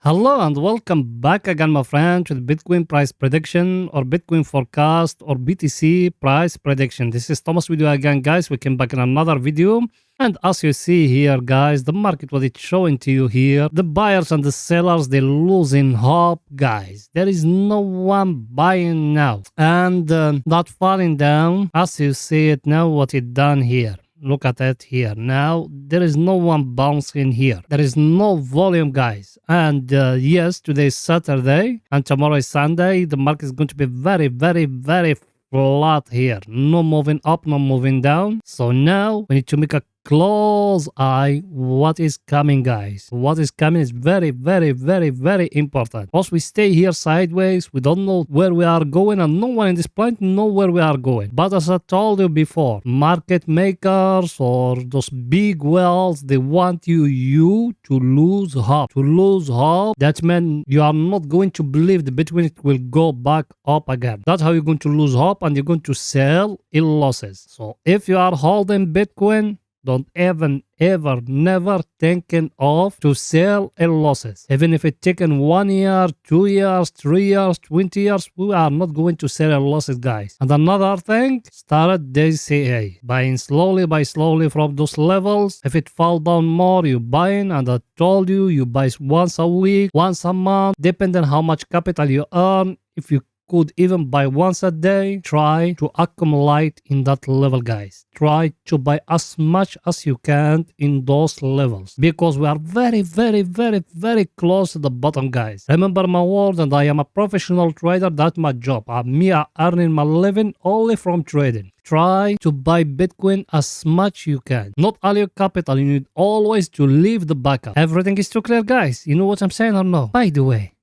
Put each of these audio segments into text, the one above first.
Hello and welcome back again, my friend, to the Bitcoin price prediction or Bitcoin forecast or BTC price prediction. This is Thomas with you again, guys. We came back in another video. And as you see here, guys, the market, what it's showing to you here, the buyers and the sellers, they're losing hope, guys. There is no one buying now. And that falling down, as you see it now, what it done here. Look at it here. Now, there is no one bouncing here. There is no volume, guys. And yes, today is Saturday and tomorrow is Sunday. The market is going to be very, very, very flat here. No moving up, no moving down. So now we need to make a close eye what is coming, guys. What is coming is very, very, very, very important. Once we stay here sideways, we don't know where we are going, and no one in this planet know where we are going. But as I told you before, market makers or those big whales, they want you to lose hope. To lose hope, that means you are not going to believe the Bitcoin will go back up again. That's how you're going to lose hope, and you're going to sell in losses. So if you are holding Bitcoin, don't even, ever, never thinking of to sell in losses. Even if it's taken 1 year, 2 years, 3 years, 20 years, we are not going to sell in losses, guys. And another thing, start DCA. Buying slowly by slowly from those levels. If it fall down more, you buying. And I told you, you buy once a week, once a month, depending on how much capital you earn. If you could even buy once a day, try to accumulate in that level, guys. Try to buy as much as you can in those levels, because we are very, very, very, very close to the bottom, guys. Remember my word, and I am a professional trader. That's my job. Me earning my living only from trading. Try to buy Bitcoin as much you can. Not all your capital. You need always to leave the backup. Everything is too clear, guys. You know what I'm saying or no? By the way,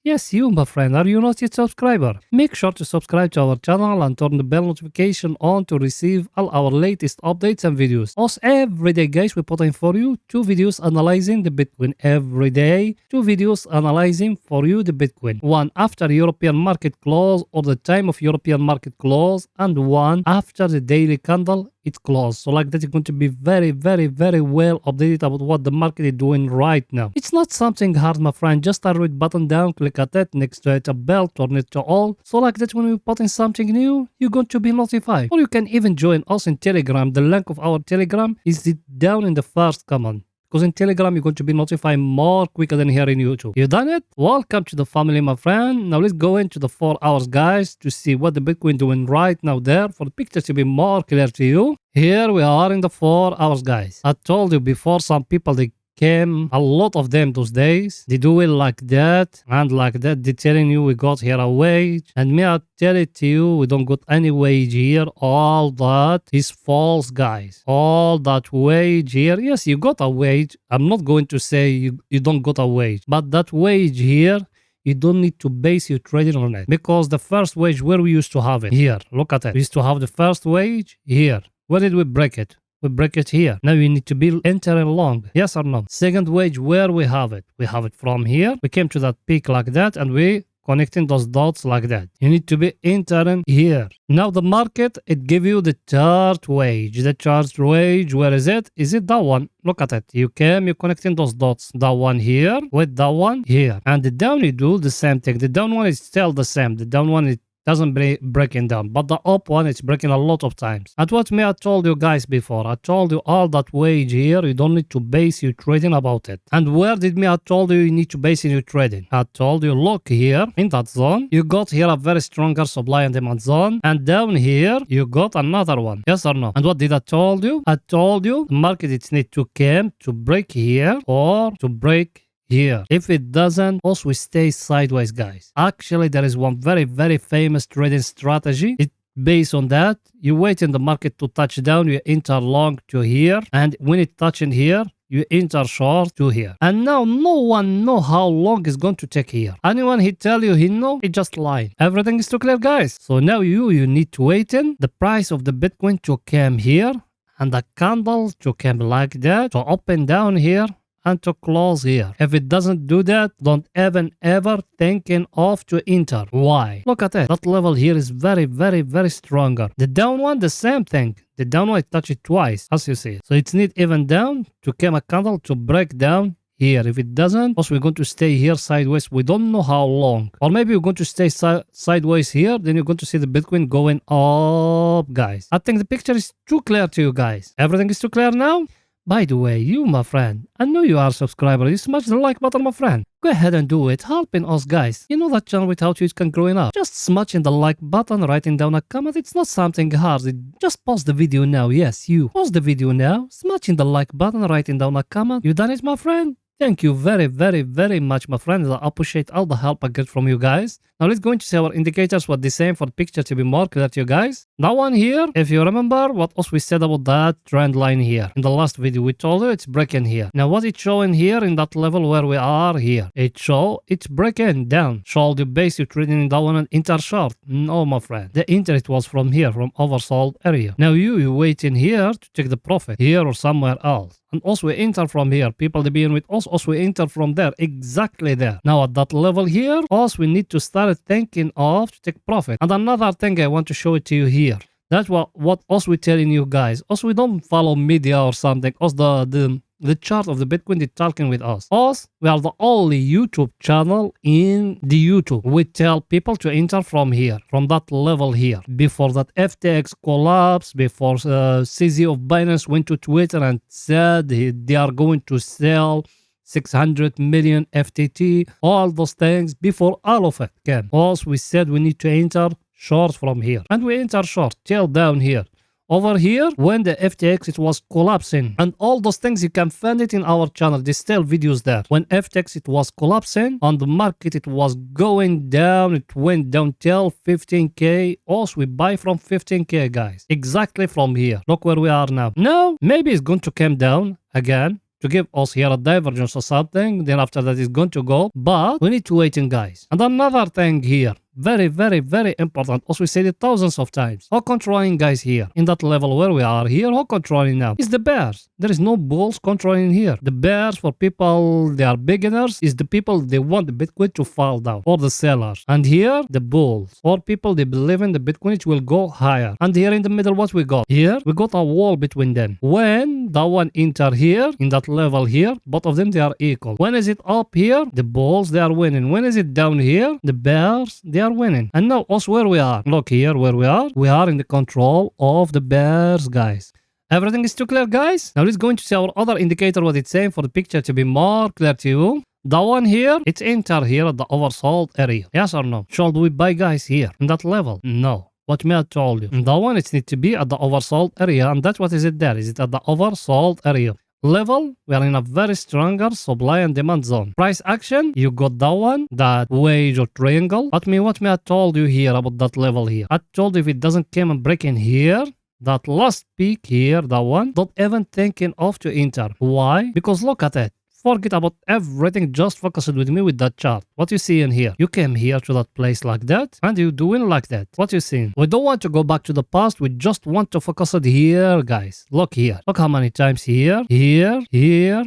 Yes, you, my friend, are you not yet subscriber? Make sure to subscribe to our channel and turn the bell notification on to receive all our latest updates and videos. Also, every day, guys, we put in for you 2 videos analyzing the Bitcoin. Every day, 2 videos analyzing for you the Bitcoin. One after European market close or the time of European market close, and one after the daily candle it's closed. So like that, you're going to be very, very, very well updated about what the market is doing right now. It's not something hard, my friend. Just start with button down, click at it, next to it a bell, turn it to all. So like that, when we put in something new, you're going to be notified. Or you can even join us in Telegram. The link of our Telegram is down in the first comment. Because in Telegram, you're going to be notified more quicker than here in YouTube. You done it? Welcome to the family, my friend. Now let's go into the 4 hours, guys, to see what the Bitcoin doing right now there, for the picture to be more clear to you. Here we are in the 4 hours, guys. I told you before, some people, they came, a lot of them those days, they do it like that and like that. They telling you we got here a wage, and me I tell it to you, we don't got any wage here. All that is false, guys. All that wage here, yes, you got a wage. I'm not going to say you don't got a wage, but that wage here, you don't need to base your trading on it, because the first wage, where we used to have it, here, look at it, we used to have the first wage here. Where did we break it? We break it here. Now you need to be entering long. Yes or no? Second wage, where we have it? We have it from here. We came to that peak like that, and we connecting those dots like that. You need to be entering here. Now the market, it give you the third wage. The third wage, where is it? Is it that one? Look at it. You came, you're connecting those dots. That one here with that one here. And the down, you do the same thing. The down one is still the same. The down one is doesn't breaking down, but the up one is breaking a lot of times. And what me I told you guys before, I told you all that wage here, you don't need to base your trading about it. And where did me I told you need to base in your trading? I told you, look here in that zone, you got here a very stronger supply and demand zone, and down here you got another one. Yes or no? And what did I told you? I told you the market it need to come to break here or to break here. If it doesn't, also we stay sideways, guys. Actually, there is one very, very famous trading strategy. It based on that, you wait in the market to touch down, you enter long to here, and when it touching here, you enter short to here. And now no one know how long it's going to take here. Anyone he tell you he know, he just lying. Everything is too clear, guys. So now you need to wait in the price of the Bitcoin to come here, and the candle to come like that, to open down here, and to close here. If it doesn't do that, don't even ever thinking of to enter. Why? Look at it. That level here is very, very, very stronger. The down one, the same thing. The down one touch it twice, as you see. So it's need even down to come a candle to break down here. If it doesn't, also we're going to stay here sideways. We don't know how long. Or maybe we're going to stay sideways here. Then you're going to see the Bitcoin going up, guys. I think the picture is too clear to you guys. Everything is too clear now? By the way, you, my friend, I know you are a subscriber. You smash the like button, my friend. Go ahead and do it. Helping us, guys. You know that channel without you it can growing up. Just smashing the like button, writing down a comment. It's not something hard. Just pause the video now. Yes, you. Pause the video now. Smashing the like button, writing down a comment. You done it, my friend? Thank you very much, my friends. I appreciate all the help I get from you guys. Now let's go into see our indicators, what the same for the picture to be more clear to you guys. That one here, if you remember what else we said about that trend line here. In the last video, we told you it's breaking here. Now what it's showing here in that level where we are here. It's breaking down. Show the base you trading in that one and enter short. No, my friend. The interest was from here, from oversold area. Now you waiting here to take the profit here or somewhere else. And also we enter from here. People they being with us, also we enter from there. Exactly there. Now at that level here, also we need to start thinking of to take profit. And another thing I want to show it to you here. That's what also we telling you guys. Also we don't follow media or something. Also the chart of the Bitcoin is talking with us. Us, we are the only YouTube channel in the YouTube. We tell people to enter from here, from that level here. Before that FTX collapse, before CZ of Binance went to Twitter and said they are going to sell 600 million FTT, all those things, before all of it came. Also, we said we need to enter short from here. And we enter short, till down here. Over here, when the FTX it was collapsing, and all those things you can find it in our channel. There's still videos there. When FTX it was collapsing on the market, it was going down. It went down till 15k. Also, we buy from 15k, guys. Exactly from here. Look where we are now. Now, maybe it's going to come down again to give us here a divergence or something. Then after that, it's going to go. But we need to wait in, guys. And another thing here. Very important. Also, we said it thousands of times. Who controlling, guys, here? In that level where we are here, who controlling now? It's the bears. There is no bulls controlling here. The bears, for people, they are beginners, is the people, they want the Bitcoin to fall down. Or the sellers. And here, the bulls. Or people, they believe in the Bitcoin, it will go higher. And here in the middle, what we got? Here, we got a wall between them. When that one enter here, in that level here, both of them, they are equal. When is it up here? The bulls, they are winning. When is it down here? The bears, they are winning. And now also where we are. Look here where we are in the control of the bears, guys. Everything is too clear, guys. Now let's go into see our other indicator, what it's saying for the picture to be more clear to you. That one here, it's enter here at the oversold area. Yes or no? Should we buy, guys, here in that level? No. What me I told you. That one it needs to be at the oversold area, and that's what is it there. Is it at the oversold area? Level, we are in a very stronger supply and demand zone. Price action, you got that one, that wedge or triangle. What me I told you here about that level here. I told you if it doesn't come and break in here, that last peak here, that one, don't even thinking of to enter. Why? Because look at it. Forget about everything, just focus it with me with that chart. What you see in here? You came here to that place like that, and you doing like that. What you see? We don't want to go back to the past, we just want to focus it here, guys. Look here. Look how many times here,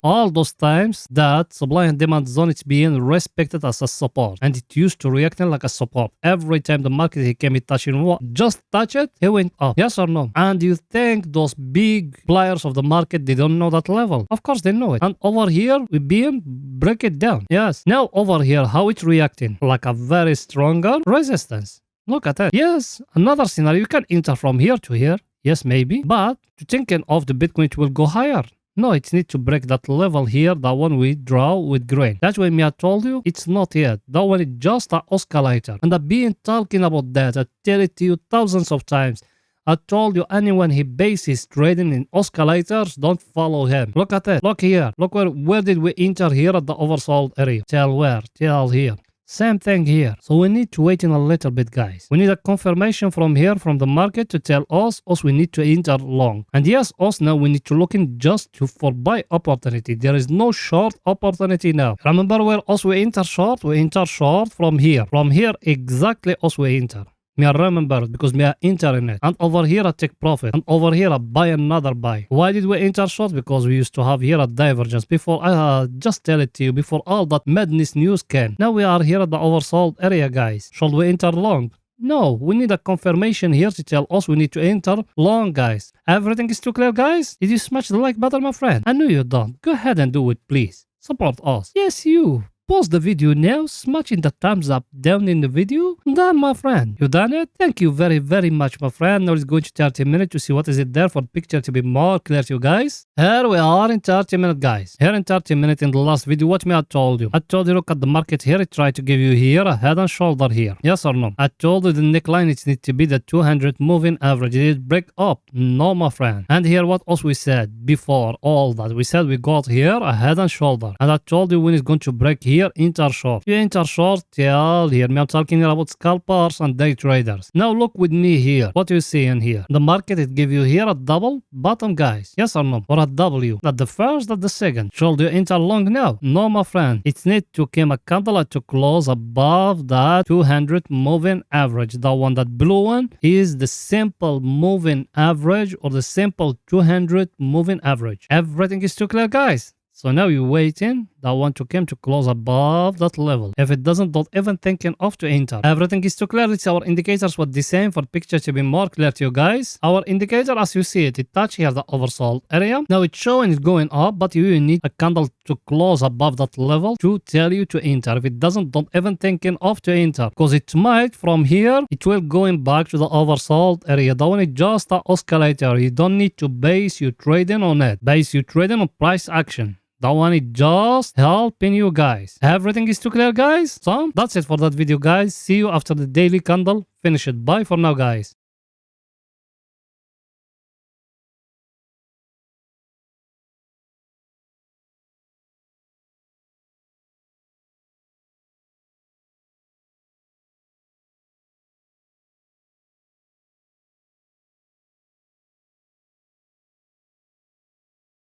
all those times that supply and demand zone is being respected as a support. And it used to reacting like a support. Every time the market he came, it touching what? Just touch it, he went up. Yes or no? And you think those big players of the market, they don't know that level? Of course they know it. And over here, we being break it down. Yes. Now over here, how it's reacting? Like a very stronger resistance. Look at that. Yes. Another scenario, you can enter from here to here. Yes, maybe. But to thinking of the Bitcoin, it will go higher. No, it needs to break that level here, that one we draw with green. That's why me I told you, it's not yet. That one is just an oscillator. And I've been talking about that. I tell it to you thousands of times. I told you anyone he bases trading in oscillators, don't follow him. Look at it. Look here. Look where did we enter here at the oversold area? Tell where? Tell here. Same thing here. So we need to wait in a little bit, guys. We need a confirmation from here, from the market to tell us we need to enter long. And yes, us now we need to look in just for buy opportunity. There is no short opportunity now. Remember where we enter short? We enter short from here. From here exactly we enter. Me I remember because me I enter in it. And over here I take profit. And over here I buy another buy. Why did we enter short? Because we used to have here a divergence. Before I just tell it to you, before all that madness news came. Now we are here at the oversold area, guys. Should we enter long? No, we need a confirmation here to tell us we need to enter long, guys. Everything is too clear, guys? Did you smash the like button, my friend? I know you don't. Go ahead and do it, please. support us. Yes, you. Pause the video now, smashing the thumbs up down in the video. Done, my friend. You done it? Thank you very, very much, my friend. Now let's go to 30 minutes to see what is it there for the picture to be more clear to you guys. Here we are in 30 minutes, guys. Here in 30 minutes in the last video, what me I told you? I told you look at the market here. It tried to give you here a head and shoulder here. Yes or no? I told you the neckline it needs to be the 200 moving average. It did break up. No, my friend. And here what else we said before all that? We said we got here a head and shoulder. And I told you when it's going to break here enter short. You enter short, tell here me I'm talking here about scalpers and day traders. Now look with me here. What you see in here? The market it give you here a double bottom, guys. Yes or no? Or a W. Not the first, not the second. Should you enter long now? No, my friend. It need to come a candle to close above that 200 moving average. The one that blue one is the simple moving average or the simple 200 moving average. Everything is too clear, guys. So now you're waiting that one to come to close above that level. If it doesn't, don't even thinking of to enter. Everything is too clear. It's our indicators what the same for picture to be more clear to you guys. Our indicator as you see it, it touch here the oversold area. Now it's showing it going up, but you need a candle to close above that level to tell you to enter. If it doesn't, don't even thinking of to enter. Because it might from here, it will going back to the oversold area. That one is just an oscillator. You don't need to base your trading on it. Base your trading on price action. That one is just helping you guys. Everything is too clear, guys. So that's it for that video, guys. See you after the daily candle. Finish it. Bye for now, guys.